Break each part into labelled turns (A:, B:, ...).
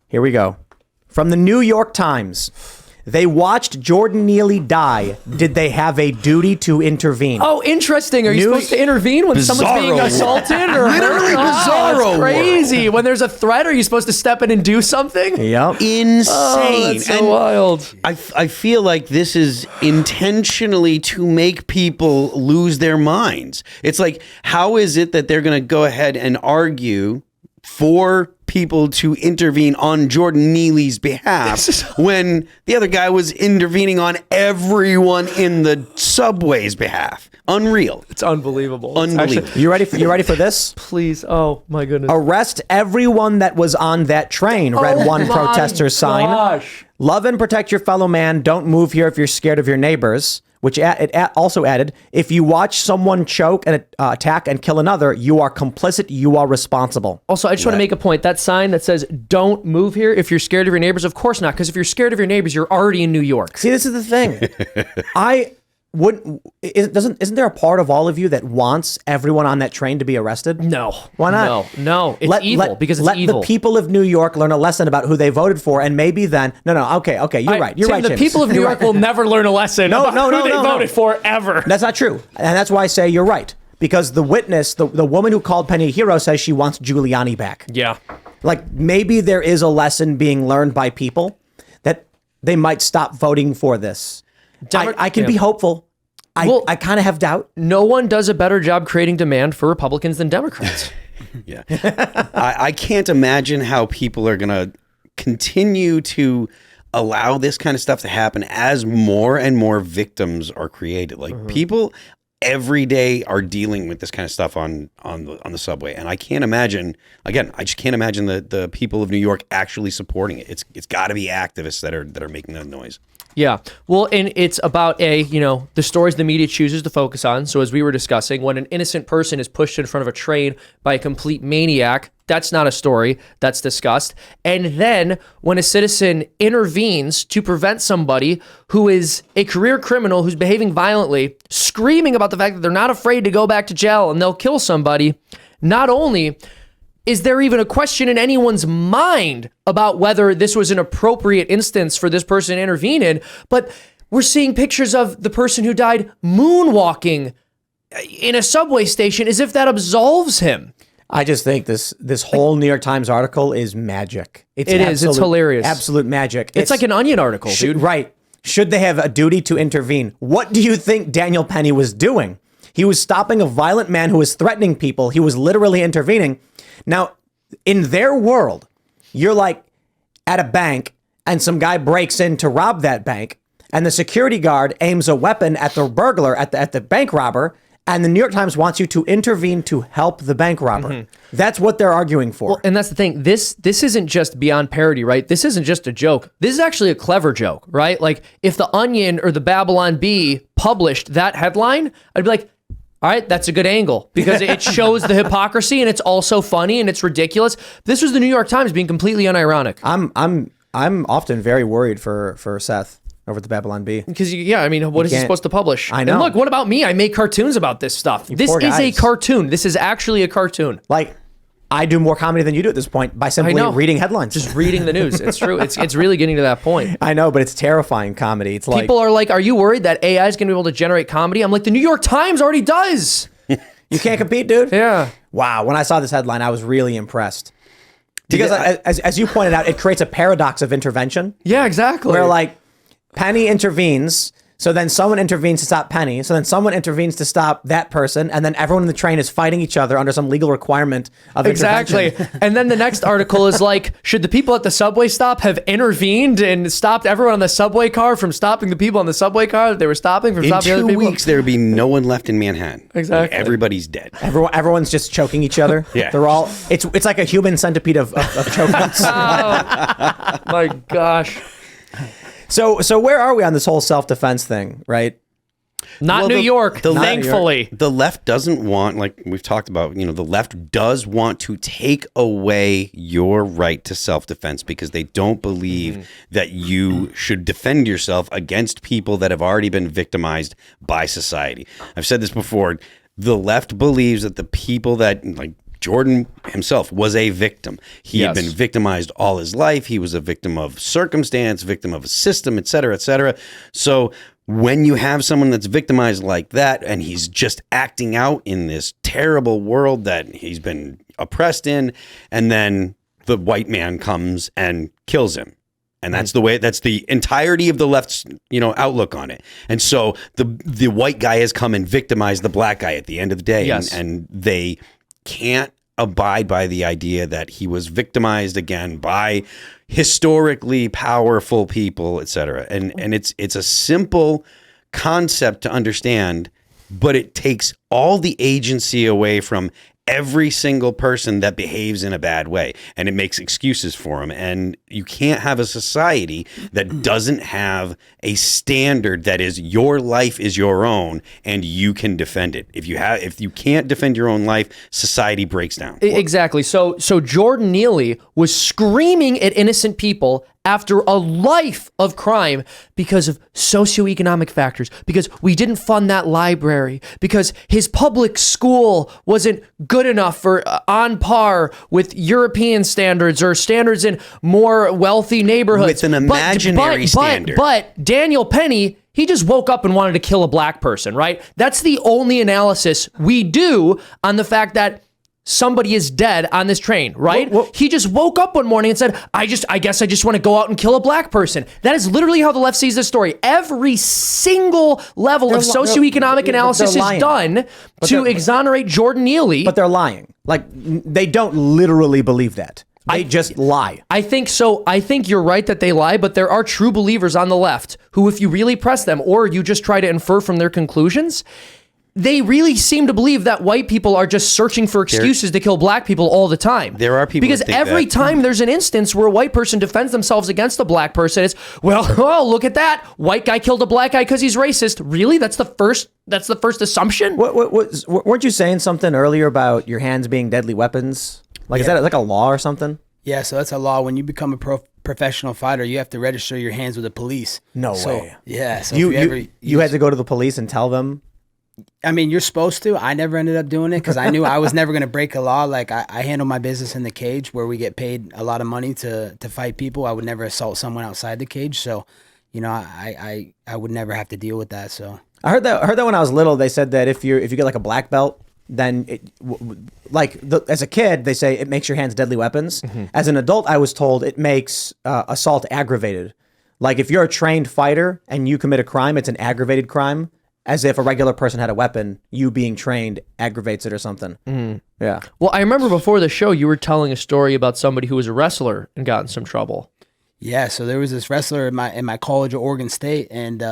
A: Here we go. From the New York Times. They watched Jordan Neely die. Did they have a duty to intervene?
B: Oh, interesting. Are you supposed to intervene when someone's being assaulted? Or
C: literally bizarro.
B: It's crazy. When there's a threat, are you supposed to step in and do something?
A: Yep.
C: Insane.
B: Oh, that's so wild.
C: I feel like this is intentionally to make people lose their minds. It's like, how is it that they're going to go ahead and argue for people to intervene on Jordan Neely's behalf when the other guy was intervening on everyone in the subway's behalf? Unreal.
B: It's unbelievable.
C: Unbelievable.
A: You ready for this?
B: Please. Oh, my goodness.
A: Arrest everyone that was on that train, read one protester sign. Love and protect your fellow man. Don't move here if you're scared of your neighbors. Which it also added, if you watch someone choke and attack and kill another, you are complicit, you are responsible.
B: Also, I just want to make a point. That sign that says, don't move here if you're scared of your neighbors, of course not, because if you're scared of your neighbors, you're already in New York.
A: See, this is the thing. Isn't there a part of all of you that wants everyone on that train to be arrested?
B: No.
A: Why not?
B: No. It's evil because it's evil.
A: Let the people of New York learn a lesson about who they voted for, and maybe then... Okay, you're right. You're
B: Tim,
A: right,
B: the
A: James.
B: people of New York will never learn a lesson about who they voted for, ever.
A: That's not true. And that's why I say you're right. Because the witness, the woman who called Penny a hero, says she wants Giuliani back.
B: Yeah.
A: Like, maybe there is a lesson being learned by people that they might stop voting for this. I can be hopeful. I kind of have doubt.
B: No one does a better job creating demand for Republicans than Democrats.
C: Yeah. I can't imagine how people are going to continue to allow this kind of stuff to happen as more and more victims are created. Like people every day are dealing with this kind of stuff on the subway. And I can't imagine, again, I just can't imagine the people of New York actually supporting it. It's got to be activists that are making that noise.
B: Yeah. Well, and it's about the stories the media chooses to focus on. So as we were discussing, when an innocent person is pushed in front of a train by a complete maniac, that's not a story that's discussed. And then when a citizen intervenes to prevent somebody who is a career criminal who's behaving violently, screaming about the fact that they're not afraid to go back to jail and they'll kill somebody, not only is there even a question in anyone's mind about whether this was an appropriate instance for this person to intervene in, but we're seeing pictures of the person who died moonwalking in a subway station as if that absolves him.
A: I just think this whole New York Times article is magic.
B: It is. It's hilarious.
A: Absolute magic.
B: It's like an Onion article, dude.
A: Right. Should they have a duty to intervene? What do you think Daniel Penny was doing? He was stopping a violent man who was threatening people. He was literally intervening. Now, in their world, you're like at a bank and some guy breaks in to rob that bank and the security guard aims a weapon at the burglar, at the bank robber, and the New York Times wants you to intervene to help the bank robber. That's what they're arguing for.
B: Well, and that's the thing. This isn't just beyond parody, right? This isn't just a joke. This is actually a clever joke, right? Like if the Onion or the Babylon Bee published that headline, I'd be like, all right, that's a good angle because it shows the hypocrisy and it's also funny and it's ridiculous. This was the New York Times being completely unironic.
A: I'm often very worried for Seth over at the Babylon Bee.
B: Because, what is he supposed to publish?
A: I know.
B: And look, what about me? I make cartoons about this stuff. This is a cartoon. This is actually a cartoon.
A: Like, I do more comedy than you do at this point by simply reading headlines.
B: Just reading the news. It's true. It's really getting to that point.
A: I know, but it's terrifying comedy. It's like...
B: People are like, are you worried that AI is going to be able to generate comedy? I'm like, the New York Times already does.
A: You can't compete, dude?
B: Yeah.
A: Wow. When I saw this headline, I was really impressed. Because as you pointed out, it creates a paradox of intervention.
B: Yeah, exactly.
A: Where like Penny intervenes, so then someone intervenes to stop Penny, so then someone intervenes to stop that person, and then everyone in the train is fighting each other under some legal requirement of intervention.
B: Exactly. And then the next article is like, should the people at the subway stop have intervened and stopped everyone on the subway car from stopping the people on the subway car that they were stopping from stopping other people?
C: In 2 weeks, there would be no one left in Manhattan.
B: Exactly.
C: Like, everybody's dead.
A: Everyone's just choking each other.
C: Yeah.
A: They're all, it's like a human centipede of chokers.
B: Oh, my gosh.
A: So where are we on this whole self-defense thing, right?
B: Not New York, thankfully.
C: The left doesn't want, like we've talked about, the left does want to take away your right to self-defense because they don't believe that you should defend yourself against people that have already been victimized by society. I've said this before. The left believes that the people that, like Jordan himself was a victim. He had
B: Yes.
C: been victimized all his life. He was a victim of circumstance, victim of a system, et cetera, et cetera. So when you have someone that's victimized like that, and he's just acting out in this terrible world that he's been oppressed in, and then the white man comes and kills him. And that's that's the entirety of the left's, outlook on it. And so the white guy has come and victimized the black guy at the end of the day.
B: Yes.
C: And they can't abide by the idea that he was victimized again by historically powerful people, et cetera. And it's a simple concept to understand, but it takes all the agency away from every single person that behaves in a bad way, and it makes excuses for them. And you can't have a society that doesn't have a standard that is your life is your own and you can defend it. If you can't defend your own life, society breaks down.
B: Exactly. So Jordan Neely was screaming at innocent people after a life of crime because of socioeconomic factors, because we didn't fund that library, because his public school wasn't good enough or on par with European standards or standards in more wealthy neighborhoods.
C: With an imaginary standard.
B: But Daniel Penny, he just woke up and wanted to kill a black person, right? That's the only analysis we do on the fact that somebody is dead on this train, right? He just woke up one morning and said, I guess I just want to go out and kill a black person. That is literally how the left sees this story. Every single level of socioeconomic analysis is done to exonerate Jordan Neely.
A: But they're lying. Like, they don't literally believe that. They just lie.
B: I think so. I think you're right that they lie, but there are true believers on the left who, if you really press them or you just try to infer from their conclusions, they really seem to believe that white people are just searching for excuses to kill black people all the time.
C: There are people
B: because
C: that think
B: every
C: that.
B: time there's an instance where a white person defends themselves against a black person, it's, well, oh, look at that. White guy killed a black guy because he's racist. Really? That's the first assumption?
A: Weren't you saying something earlier about your hands being deadly weapons? Like, is that like a law or something?
D: Yeah, so that's a law. When you become a professional fighter, you have to register your hands with the police.
A: No way.
D: Yeah. So
A: you had to go to the police and tell them?
D: I mean, you're supposed to. I never ended up doing it because I knew I was never going to break a law. Like, I handle my business in the cage where we get paid a lot of money to fight people. I would never assault someone outside the cage. So, I would never have to deal with that. So
A: I heard that when I was little. They said that if you get like a black belt, then as a kid, they say it makes your hands deadly weapons. Mm-hmm. As an adult, I was told it makes assault aggravated. Like, if you're a trained fighter and you commit a crime, it's an aggravated crime. As if a regular person had a weapon, you being trained aggravates it or something. Mm. Yeah.
B: Well, I remember before the show, you were telling a story about somebody who was a wrestler and got in some trouble.
D: Yeah, so there was this wrestler in my college at Oregon State, and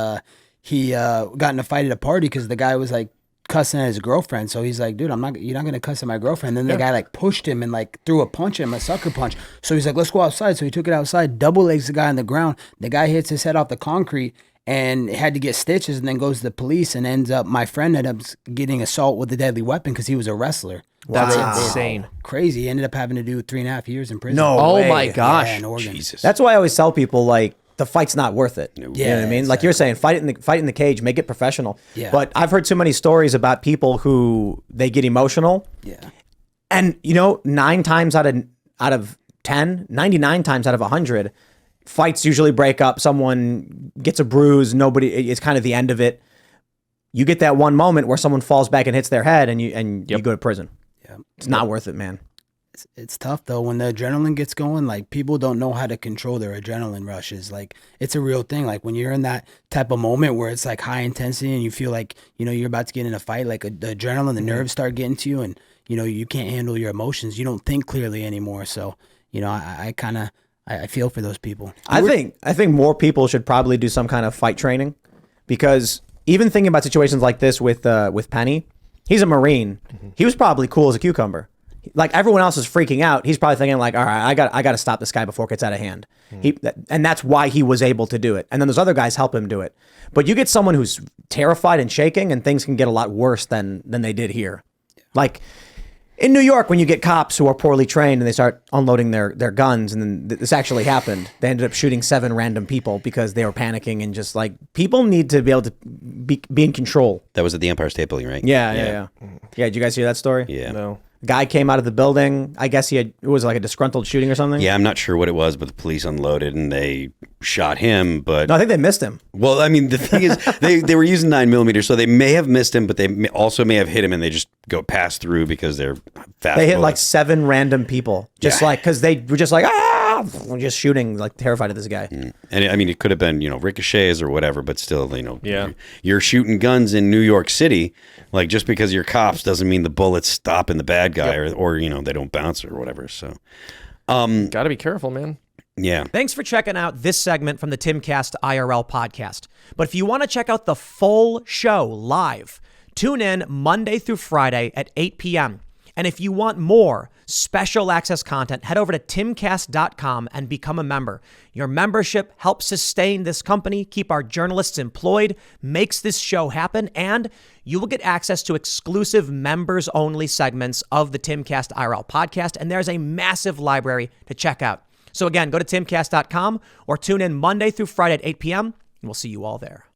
D: he got in a fight at a party because the guy was like cussing at his girlfriend. So he's like, dude, you're not gonna cuss at my girlfriend. And then the guy like pushed him and like threw a punch at him, a sucker punch. So he's like, let's go outside. So he took it outside, double legs the guy on the ground. The guy hits his head off the concrete and had to get stitches, and then goes to the police, and my friend ended up getting assault with a deadly weapon because he was a wrestler.
B: That's insane.
D: Crazy. He ended up having to do 3.5 years in prison.
A: No
B: Oh
A: way.
B: my gosh.
D: Yeah, in Oregon.
C: Jesus.
A: That's why I always tell people, like, the fight's not worth it.
C: No.
A: You know what I mean? Like you're saying, fight in the cage, make it professional.
D: Yeah.
A: But I've heard too many stories about people who they get emotional.
D: Yeah.
A: And 9 times out of 10, 99 times out of 100, fights usually break up. Someone gets a bruise. It's kind of the end of it. You get that one moment where someone falls back and hits their head, and you go to prison.
D: Yeah.
A: It's not worth it, man.
D: It's tough though when the adrenaline gets going. Like, people don't know how to control their adrenaline rushes. Like, it's a real thing. Like, when you're in that type of moment where it's like high intensity and you feel like you're about to get in a fight, like the adrenaline, the nerves start getting to you, and you can't handle your emotions. You don't think clearly anymore. So I feel for those people.
A: I think more people should probably do some kind of fight training, because even thinking about situations like this with Penny, he's a Marine. Mm-hmm. He was probably cool as a cucumber. Like, everyone else is freaking out. He's probably thinking like, all right, I got to stop this guy before it gets out of hand. And that's why he was able to do it. And then those other guys help him do it. But you get someone who's terrified and shaking, and things can get a lot worse than they did here. Yeah. Like, in New York, when you get cops who are poorly trained and they start unloading their guns, and then this actually happened. They ended up shooting 7 random people because they were panicking, and just like, people need to be able to be in control.
C: That was at the Empire State Building, right?
A: Yeah. Did you guys hear that story?
C: Yeah.
B: No.
A: Guy came out of the building. I guess it was like a disgruntled shooting or something.
C: Yeah, I'm not sure what it was, but the police unloaded and they shot him. But
A: No, I think they missed him.
C: well, I mean, the thing is, they were using 9mm, so they may have missed him, but they also may have hit him, and they just go pass through because they're fast.
A: They hit like
C: bullets.
A: 7 random people, just
C: Yeah.
A: like because they were just like just shooting, like terrified of this guy.
C: And I mean, it could have been ricochets or whatever, but still,
B: Yeah.
C: you're shooting guns in New York City. Like just because you're cops doesn't mean the bullets stop in the bad guy or they don't bounce or whatever. So,
B: Got to be careful, man.
C: yeah.
A: Thanks for checking out this segment from the Timcast IRL podcast. But if you want to check out the full show live, tune in Monday through Friday at 8 p.m. And if you want more special access content, head over to timcast.com and become a member. Your membership helps sustain this company, keep our journalists employed, makes this show happen, and you will get access to exclusive members-only segments of the Timcast IRL podcast, and there's a massive library to check out. So again, go to timcast.com or tune in Monday through Friday at 8 p.m., and we'll see you all there.